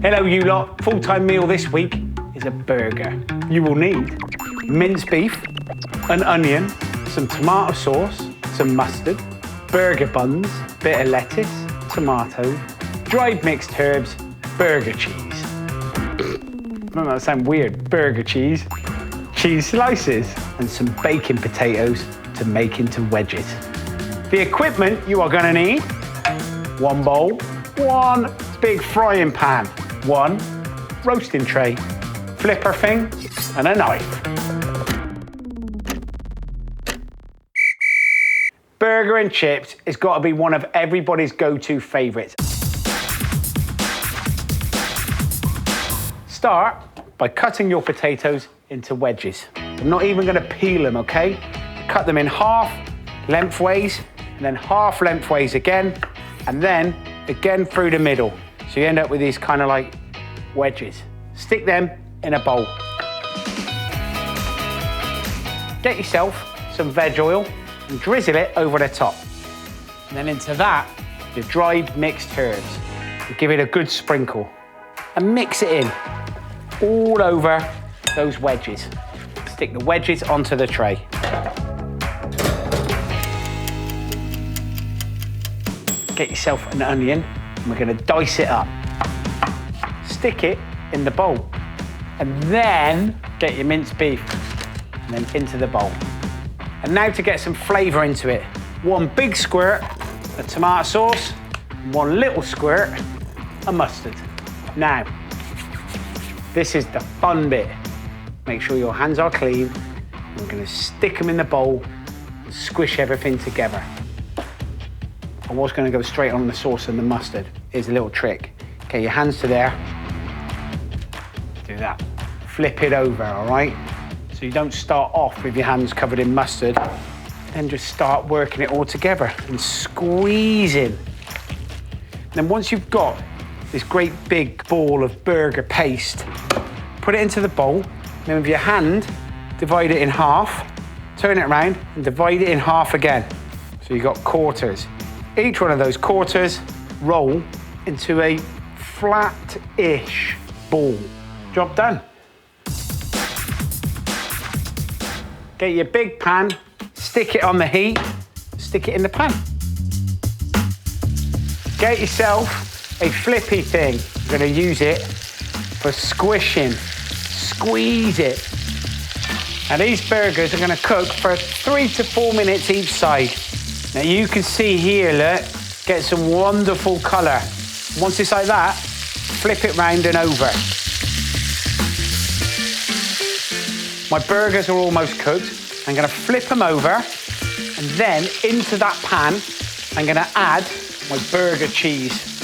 Hello you lot, full-time meal this week is a burger. You will need minced beef, an onion, some tomato sauce, some mustard, burger buns, bit of lettuce, tomato, dried mixed herbs, burger cheese. Doesn't that sound weird? Burger cheese, cheese slices, and some baking potatoes to make into wedges. The equipment you are gonna need: one bowl, one big frying pan, one roasting tray, flipper thing, and a knife. Burger and chips has got to be one of everybody's go-to favourites. Start by cutting your potatoes into wedges. I'm not even going to peel them, okay? Cut them in half lengthways, and then half lengthways again, and then again through the middle. So you end up with these kind of like wedges. Stick them in a bowl. Get yourself some veg oil and drizzle it over the top. And then into that, your dried mixed herbs. And give it a good sprinkle. And mix it in all over those wedges. Stick the wedges onto the tray. Get yourself an onion, and we're gonna dice it up. Stick it in the bowl. And then get your minced beef, and then into the bowl. And now to get some flavour into it, one big squirt of tomato sauce, one little squirt of mustard. Now, this is the fun bit. Make sure your hands are clean. We're gonna stick them in the bowl and squish everything together. I was gonna go straight on the sauce and the mustard. Here's a little trick. Get your hands to there. Do that. Flip it over, all right? So you don't start off with your hands covered in mustard, then just start working it all together and squeezing. Then once you've got this great big ball of burger paste, put it into the bowl, then with your hand, divide it in half, turn it around and divide it in half again. So you've got quarters. Each one of those quarters roll into a flat-ish ball. Job done. Get your big pan, stick it on the heat, stick it in the pan. Get yourself a flippy thing. You're gonna use it for squishing. Squeeze it. Now these burgers are gonna cook for 3 to 4 minutes each side. Now you can see here, look, get some wonderful colour. Once it's like that, flip it round and over. My burgers are almost cooked. I'm gonna flip them over, and then into that pan, I'm gonna add my burger cheese.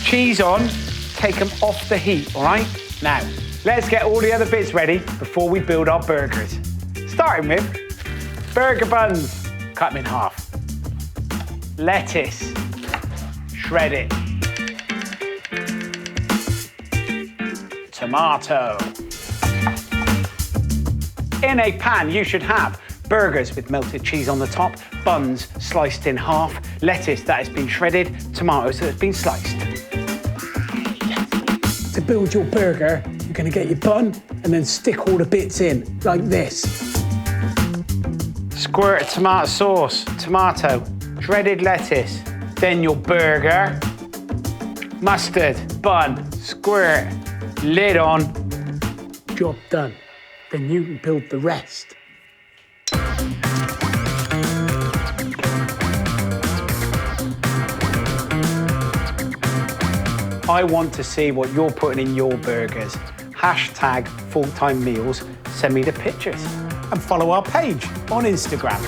Cheese on, take them off the heat, all right? Now, let's get all the other bits ready before we build our burgers. Starting with burger buns, cut them in half. Lettuce, shred it. Tomato. In a pan, you should have burgers with melted cheese on the top, buns sliced in half, lettuce that has been shredded, tomatoes that have been sliced. To build your burger, you're gonna get your bun and then stick all the bits in, like this. Squirt of tomato sauce, tomato, shredded lettuce, then your burger, mustard, bun, squirt, lid on, job done. Then you can build the rest. I want to see what you're putting in your burgers. Hashtag full-time meals, send me the pictures. And follow our page on Instagram.